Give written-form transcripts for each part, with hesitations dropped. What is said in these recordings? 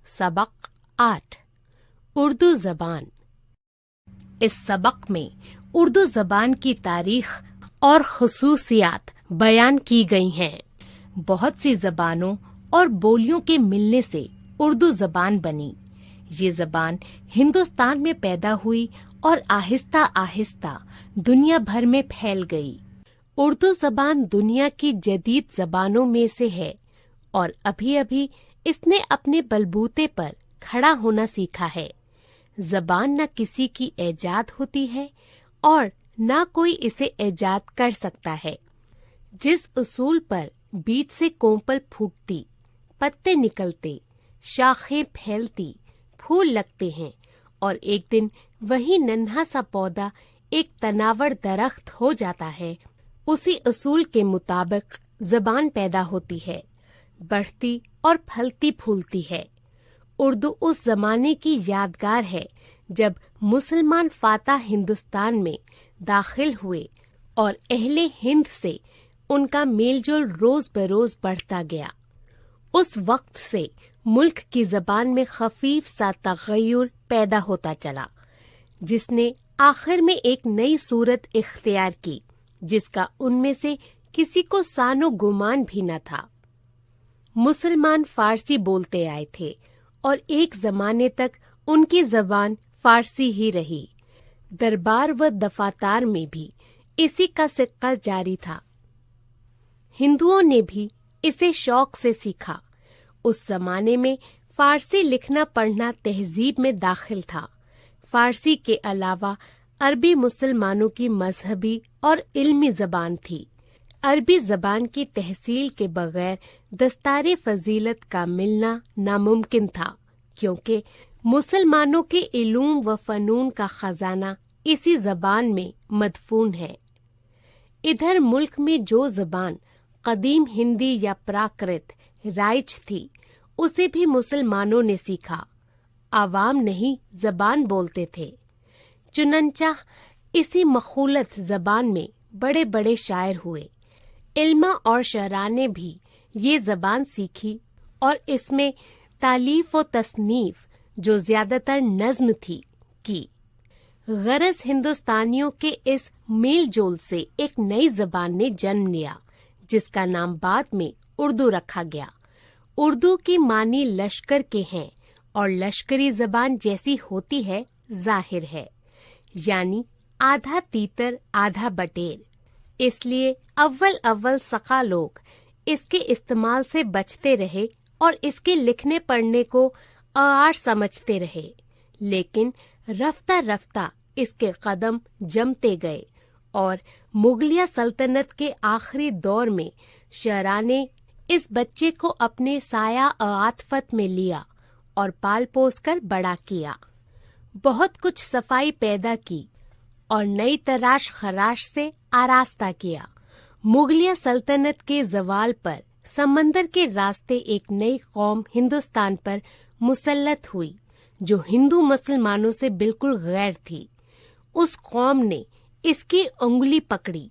सबक 8 उर्दू ज़बान। इस सबक में उर्दू ज़बान की तारीख और खुसूसियात बयान की गई हैं। बहुत सी ज़बानों और बोलियों के मिलने से उर्दू ज़बान बनी। ये ज़बान हिंदुस्तान में पैदा हुई और आहिस्ता आहिस्ता दुनिया भर में फैल गई। उर्दू ज़बान दुनिया की जदीद ज़बानों में से है और अभी अभी इसने अपने बलबूते पर खड़ा होना सीखा है। ज़बान न किसी की ऐजाद होती है और न कोई इसे ऐजाद कर सकता है। जिस उसूल पर बीज से कोंपल फूटती, पत्ते निकलते, शाखें फैलती, फूल लगते हैं और एक दिन वही नन्हा सा पौधा एक तनावर दरख्त हो जाता है, उसी उसूल के मुताबिक ज़बान पैदा होती है, बढ़ती और फलती फूलती है। उर्दू उस जमाने की यादगार है जब मुसलमान फातह हिंदुस्तान में दाखिल हुए और अहले हिंद से उनका मेलजोल रोज बरोज बढ़ता गया। उस वक्त से मुल्क की ज़बान में खफीफ सा तगय्युर पैदा होता चला, जिसने आखिर में एक नई सूरत इख्तियार की, जिसका उनमें से किसी को सानो गुमान भी न था। मुसलमान फारसी बोलते आए थे और एक जमाने तक उनकी ज़बान फारसी ही रही। दरबार व दफातार में भी इसी का सिक्का जारी था। हिंदुओं ने भी इसे शौक से सीखा। उस जमाने में फारसी लिखना पढ़ना तहजीब में दाखिल था। फारसी के अलावा अरबी मुसलमानों की मजहबी और इल्मी ज़बान थी। अरबी ज़बान की तहसील के बगैर दस्तारे फजीलत का मिलना नामुमकिन था, क्योंकि मुसलमानों के इलूम व फ़नून का खजाना इसी ज़बान में मदफून है। इधर मुल्क में जो ज़बान कदीम हिंदी या प्राकृत राइज थी, उसे भी मुसलमानों ने सीखा। आवाम नहीं ज़बान बोलते थे। चुनंचा इसी मखूलत ज़बान में बड़े बड़े शायर हुए। इल्मा और शरा ने भी ये ज़बान सीखी और इसमें तालीफ व तसनीफ, जो ज्यादातर नज्म थी, की। गरज हिंदुस्तानियों के इस मेल जोल से एक नई ज़बान ने जन्म लिया, जिसका नाम बाद में उर्दू रखा गया। उर्दू की मानी लश्कर के हैं और लश्करी ज़बान जैसी होती है जाहिर है, यानी आधा तीतर आधा बटेर। इसलिए अव्वल अव्वल सका लोग इसके इस्तेमाल से बचते रहे और इसके लिखने पढ़ने को आर समझते रहे, लेकिन रफ्ता रफ्ता इसके कदम जमते गए और मुगलिया सल्तनत के आखिरी दौर में शरा ने इस बच्चे को अपने साया आतफत में लिया और पाल पोस कर बड़ा किया। बहुत कुछ सफाई पैदा की और नई तराश खराश से आरास्ता किया। मुगलिया सल्तनत के जवाल पर समंदर के रास्ते एक नई कौम हिंदुस्तान पर मुसल्लत हुई, जो हिंदू मुसलमानों से बिल्कुल गैर थी। उस कौम ने इसकी उंगली पकड़ी,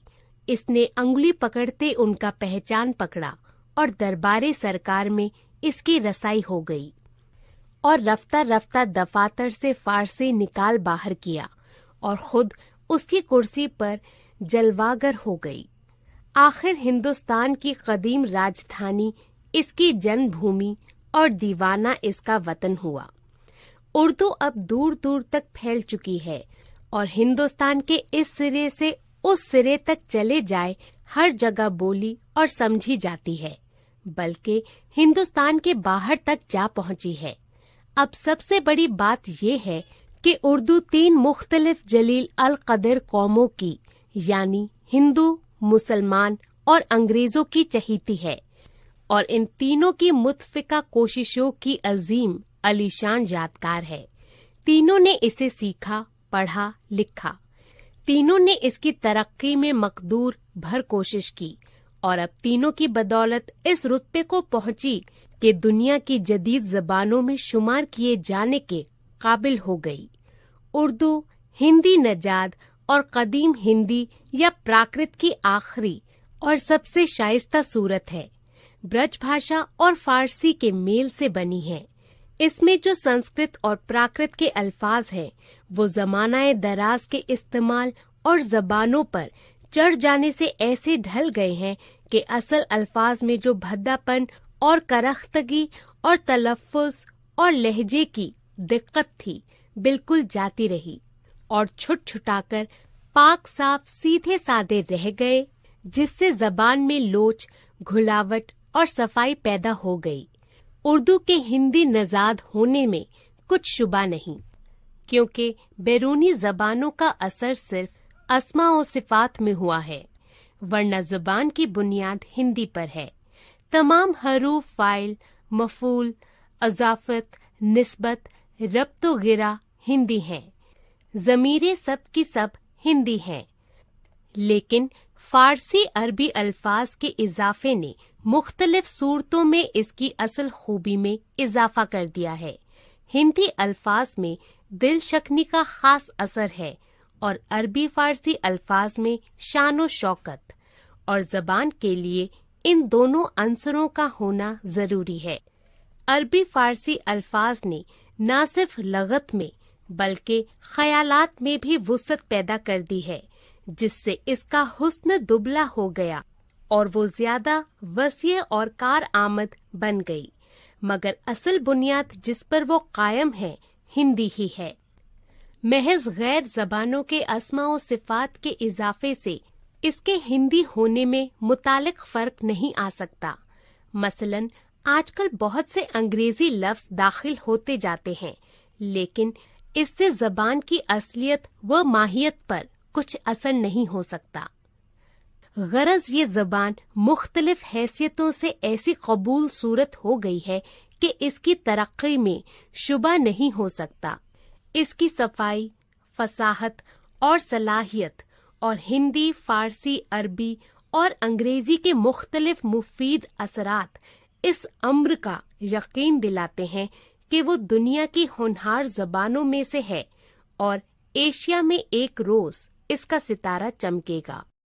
इसने उंगली पकड़ते उनका पहचान पकड़ा और दरबारे सरकार में इसकी रसाई हो गई और रफ्ता रफ्ता दफातर से फारसी निकाल बाहर किया और खुद उसकी कुर्सी पर जलवागर हो गई। आखिर हिंदुस्तान की कदीम राजधानी इसकी जन्मभूमि और दीवाना इसका वतन हुआ। उर्दू अब दूर दूर तक फैल चुकी है और हिंदुस्तान के इस सिरे से उस सिरे तक चले जाए हर जगह बोली और समझी जाती है, बल्कि हिंदुस्तान के बाहर तक जा पहुंची है। अब सबसे बड़ी बात ये है कि उर्दू 3 मुख्तलिफ जलील अल कदर कौमों की, यानी हिंदू, मुसलमान और अंग्रेजों की चहीती है और इन तीनों की मुतफिका कोशिशों की अजीम अलीशान यादगार है। तीनों ने इसे सीखा, पढ़ा, लिखा। तीनों ने इसकी तरक्की में मकदूर भर कोशिश की और अब तीनों की बदौलत इस रुतबे को पहुंची कि दुनिया की जदीद ज़बानों में शुमार किए जाने के काबिल हो गई। उर्दू हिंदी नजाद और कदीम हिंदी या प्राकृत की आखिरी और सबसे शाइस्ता सूरत है। ब्रज भाषा और फारसी के मेल से बनी है। इसमें जो संस्कृत और प्राकृत के अल्फाज हैं वो ज़मानाए दराज के इस्तेमाल और ज़बानों पर चढ़ जाने से ऐसे ढल गए हैं कि असल अल्फाज में जो भद्दापन और करख्तगी और तलफ़्फ़ुज़ और लहजे की दिक्कत थी बिल्कुल जाती रही और छुट छुटाकर पाक साफ सीधे सादे रह गए, जिससे ज़बान में लोच, घुलावट और सफाई पैदा हो गई। उर्दू के हिंदी नज़ाद होने में कुछ शुबा नहीं, क्योंकि बैरूनी ज़बानों का असर सिर्फ अस्मा और सिफात में हुआ है, वरना ज़बान की बुनियाद हिंदी पर है। तमाम हरूफ, फ़ाइल, मफ़ूल, अज़ाफ़त, निस्बत, रब्त व गिरा हिंदी हैं। ज़मीरें सब की सब हिंदी हैं, लेकिन फ़ारसी अरबी अल्फाज के इजाफे ने मुख्तलिफ सूरतों में इसकी असल खूबी में इजाफा कर दिया है। हिंदी अल्फाज में दिल शक्नी का खास असर है और अरबी फ़ारसी अल्फाज में शान व शौकत, और ज़बान के लिए इन दोनों अंसरों का होना ज़रूरी है। अरबी फ़ारसी अल्फाज ने न सिर्फ लगत में बल्कि ख़यालात में भी वुसअत पैदा कर दी है, जिससे इसका हुस्न दुबला हो गया और वो ज्यादा वसीअ और कार आमद बन गई, मगर असल बुनियाद जिस पर वो कायम है हिंदी ही है। महज गैर ज़बानों के अस्मा व सिफात के इजाफे से इसके हिंदी होने में मुतालिक फ़र्क नहीं आ सकता। मसलन आजकल बहुत से अंग्रेजी लफ्ज़ दाखिल होते जाते हैं, लेकिन इससे ज़बान की असलियत व माहियत पर कुछ असर नहीं हो सकता। गरज ये ज़बान मुख्तलिफ हैसियतों से ऐसी कबूल सूरत हो गई है कि इसकी तरक्की में शुबा नहीं हो सकता। इसकी सफाई, फसाहत और सलाहियत और हिंदी, फ़ारसी, अरबी और अंग्रेजी के मुख्तलिफ मुफीद असरात इस अम्र का यकीन दिलाते हैं कि वो दुनिया की होनहार ज़बानों में से है और एशिया में एक रोज़ इसका सितारा चमकेगा।